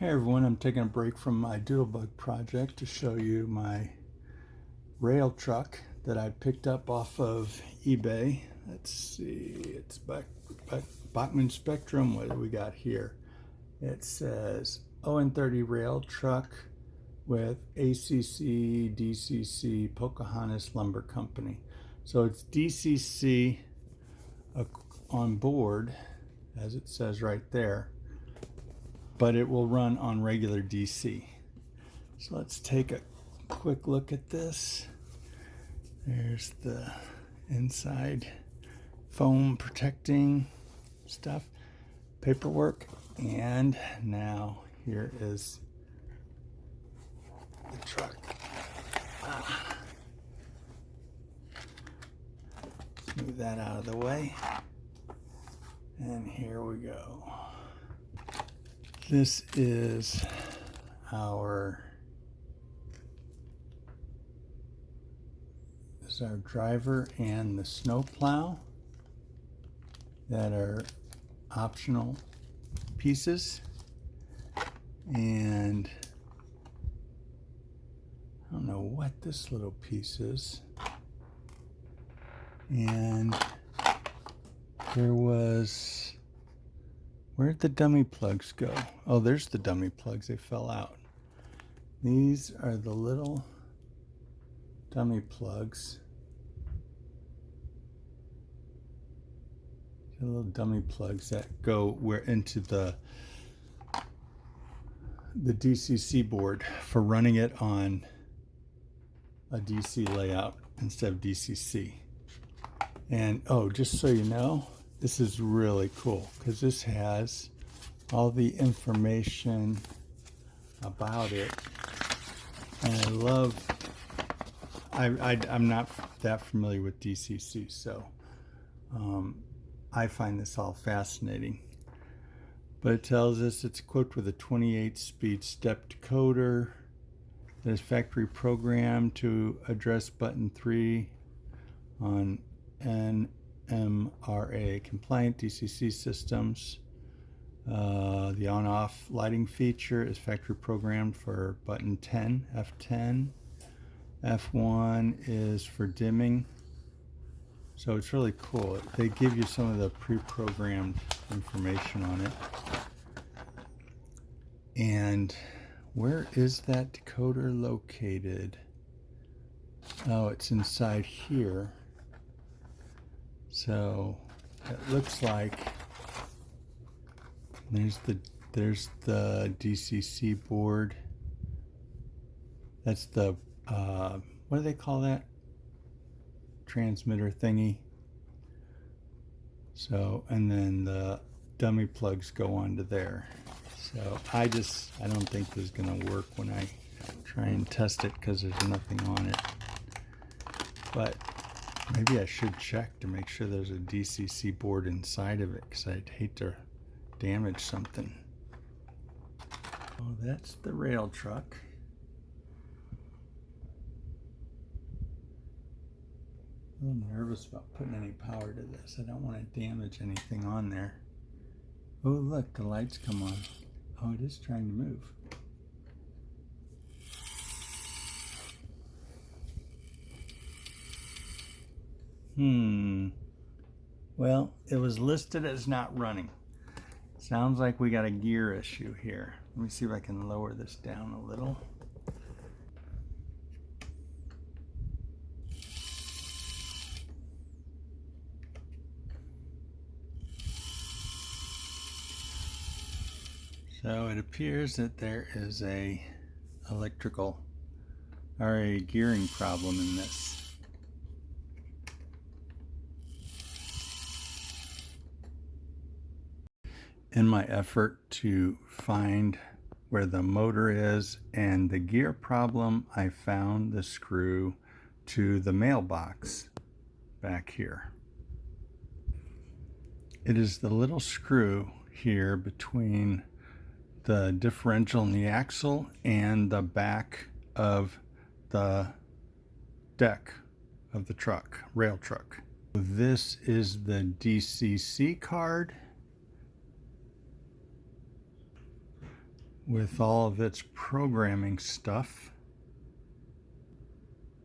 Hey everyone, I'm taking a break from my Doodlebug project to show you my Railtruck that I picked up off of eBay. Let's see, it's Bachmann Spectrum. What do we got here? It says On30 Railtruck with ACC, DCC, Pocahontas Lumber Company. So it's DCC on board, as it says right there, but it will run on regular DC. So let's take a quick look at this. There's the inside foam protecting stuff, paperwork, and now here is the truck. Let's move that out of the way. And here we go. This is our driver and the snowplow that are optional pieces. And I don't know what this little piece is. And there was, where'd the dummy plugs go? Oh, there's the dummy plugs. They fell out. These are the little dummy plugs. The little dummy plugs that go into the DCC board for running it on a DC layout instead of DCC. And oh, just so you know, this is really cool because this has all the information about it. And I love, I'm not that familiar with DCC, so I find this all fascinating. But it tells us it's equipped with a 28-speed step decoder that is factory programmed to address button 3 on NMRA compliant DCC systems. The on-off lighting feature is factory programmed for button 10, F10. F1 is for dimming. So it's really cool. They give you some of the pre-programmed information on it. And where is that decoder located? Oh, it's inside here. So it looks like there's the DCC board. That's the what do they call that? Transmitter thingy. So, and then the dummy plugs go onto there. So I don't think this is gonna work when I try and test it because there's nothing on it. But maybe I should check to make sure there's a DCC board inside of it because I'd hate to damage something. Oh, that's the Railtruck. A little nervous about putting any power to this. I don't want to damage anything on there. Oh, look, the lights come on. Oh, it is trying to move. Well, it was listed as not running. Sounds like we got a gear issue here. Let me see if I can lower this down a little. So it appears that there is a electrical or a gearing problem in this. In my effort to find where the motor is and the gear problem, I found the screw to the mailbox back here. It is the little screw here between the differential in the axle and the back of the deck of the truck, Railtruck. This is the DCC card. with all of its programming stuff.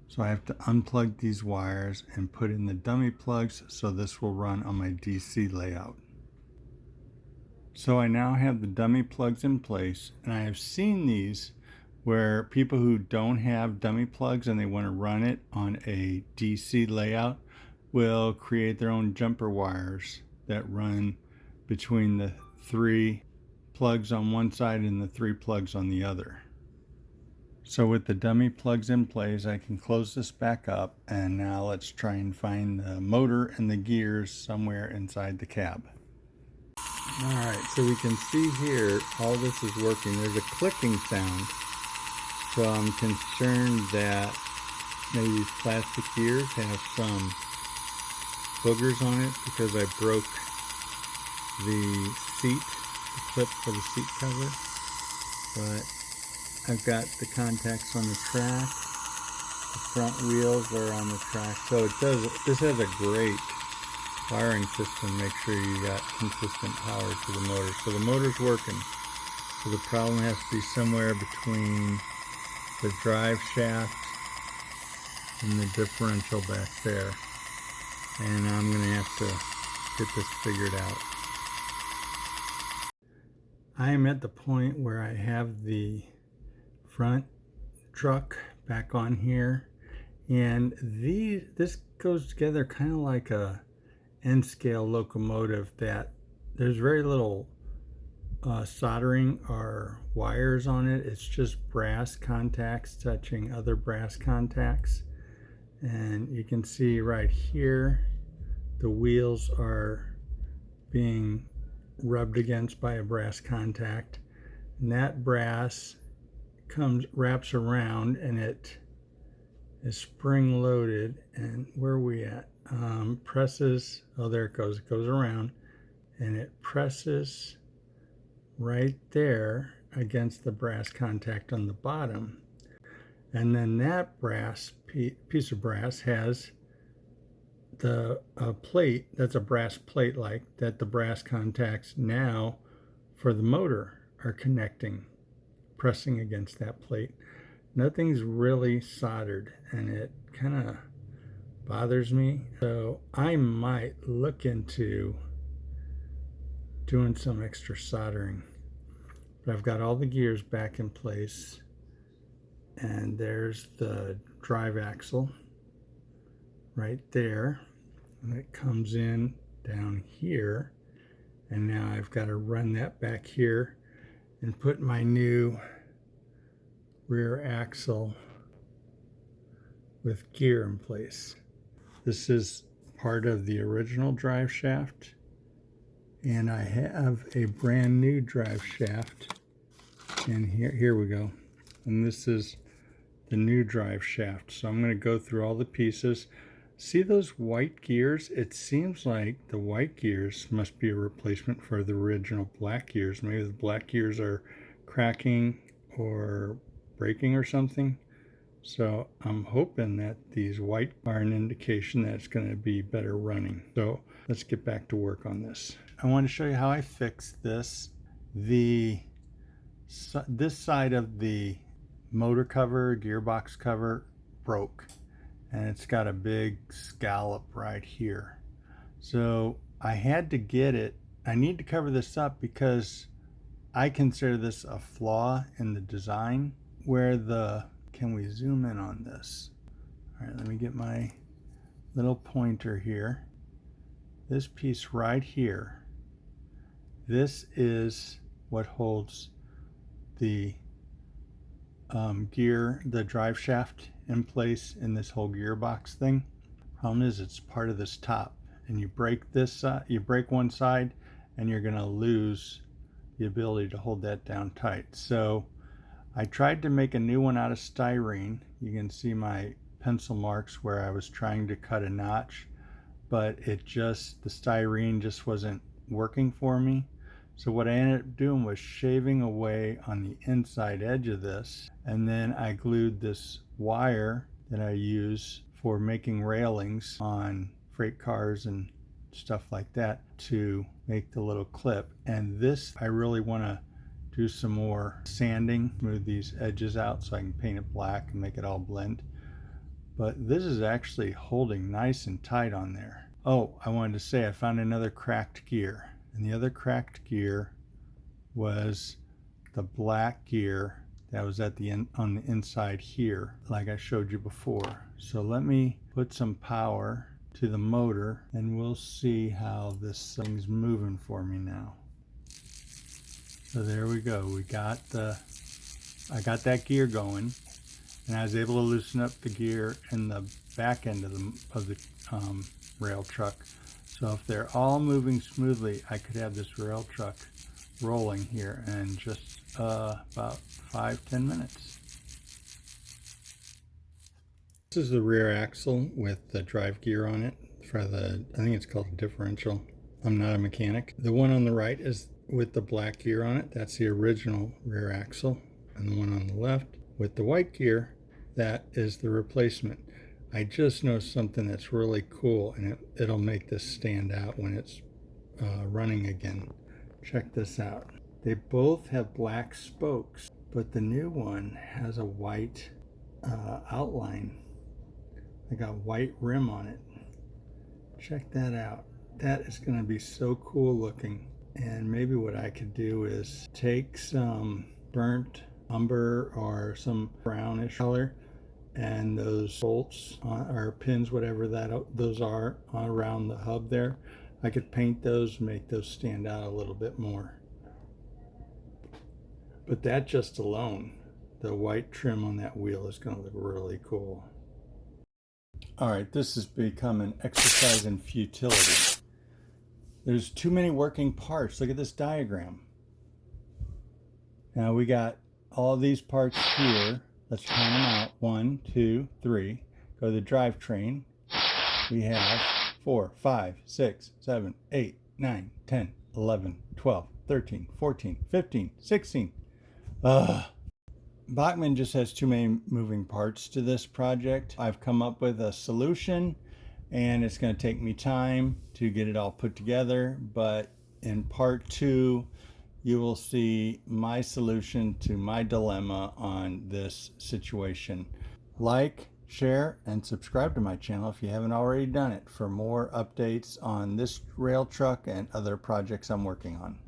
So I have to unplug these wires and put in the dummy plugs so this will run on my DC layout. So I now have the dummy plugs in place, and I have seen these where people who don't have dummy plugs and they want to run it on a DC layout will create their own jumper wires that run between the 3 plugs on one side and the 3 plugs on the other. So with the dummy plugs in place, I can close this back up, and now let's try and find the motor and the gears somewhere inside the cab. Alright, so we can see here all this is working. There's a clicking sound, so I'm concerned that maybe these plastic gears have some boogers on it because I broke the seat, the clip for the seat cover. But I've got the contacts on the track, the front wheels are on the track, so this has a great wiring system. Make sure you got consistent power to the motor. So the motor's working. So the problem has to be somewhere between the drive shaft and the differential back there. And I'm going to have to get this figured out. I am at the point where I have the front truck back on here, and this goes together kind of like a N-scale locomotive that there's very little soldering or wires on it. It's just brass contacts touching other brass contacts, and you can see right here the wheels are being rubbed against by a brass contact, and that brass wraps around, and it is spring loaded. And where are we at? Presses, oh there it goes around, and it presses right there against the brass contact on the bottom. And then that piece of brass has the plate, that's a brass plate like that the brass contacts now for the motor are connecting, pressing against that plate. Nothing's really soldered, and it kind of bothers me. So I might look into doing some extra soldering. But I've got all the gears back in place, and there's the drive axle right there, and it comes in down here, and now I've got to run that back here and put my new rear axle with gear in place. This is part of the original drive shaft, and I have a brand new drive shaft, and here we go, and this is the new drive shaft. So I'm going to go through all the pieces. See those white gears? It seems like the white gears must be a replacement for the original black gears. Maybe the black gears are cracking or breaking or something. So I'm hoping that these white are an indication that it's going to be better running. So let's get back to work on this. I want to show you how I fixed this. This side of the motor cover, gearbox cover, broke, and it's got a big scallop right here. So I had to get it. I need to cover this up because I consider this a flaw in the design. Can we zoom in on this? All right, let me get my little pointer here. This piece right here, this is what holds the the drive shaft in place in this whole gearbox thing. Problem is, it's part of this top, and you break this, you break one side, and you're gonna lose the ability to hold that down tight. So I tried to make a new one out of styrene. You can see my pencil marks where I was trying to cut a notch, but the styrene just wasn't working for me. So what I ended up doing was shaving away on the inside edge of this, and then I glued this wire that I use for making railings on freight cars and stuff like that to make the little clip. And this, I really want to do some more sanding, smooth these edges out so I can paint it black and make it all blend. But this is actually holding nice and tight on there. Oh, I wanted to say I found another cracked gear, and the other cracked gear was the black gear that was at the on the inside here, like I showed you before. So let me put some power to the motor and we'll see how this thing's moving for me now. So there we go. I got that gear going, and I was able to loosen up the gear in the back end of the rail truck. So if they're all moving smoothly, I could have this rail truck rolling here in just about 5-10 minutes. This is the rear axle with the drive gear on it for the, I think it's called a differential. I'm not a mechanic. The one on the right is with the black gear on it. That's the original rear axle. And the one on the left with the white gear, that is the replacement. I just noticed something that's really cool, and it'll make this stand out when it's running again. Check this out. They both have black spokes, but the new one has a white outline. I got white rim on it. Check that out. That is going to be so cool looking. And maybe what I could do is take some burnt umber or some brownish color, and those bolts or pins, whatever those are around the hub there, I could paint those, make those stand out a little bit more. But that just alone, the white trim on that wheel is going to look really cool. All right, this has become an exercise in futility. There's too many working parts. Look at this diagram. Now we got all these parts here. Let's count them out. 1, 2, 3. Go to the drivetrain. We have 4, 5, 6, 7, 8, 9, 10, 11, 12, 13, 14, 15, 16. Backman just has too many moving parts to this project. I've come up with a solution, and it's going to take me time to get it all put together, but in part 2 you will see my solution to my dilemma on this situation. Like, share, and subscribe to my channel if you haven't already done it for more updates on this rail truck and other projects I'm working on.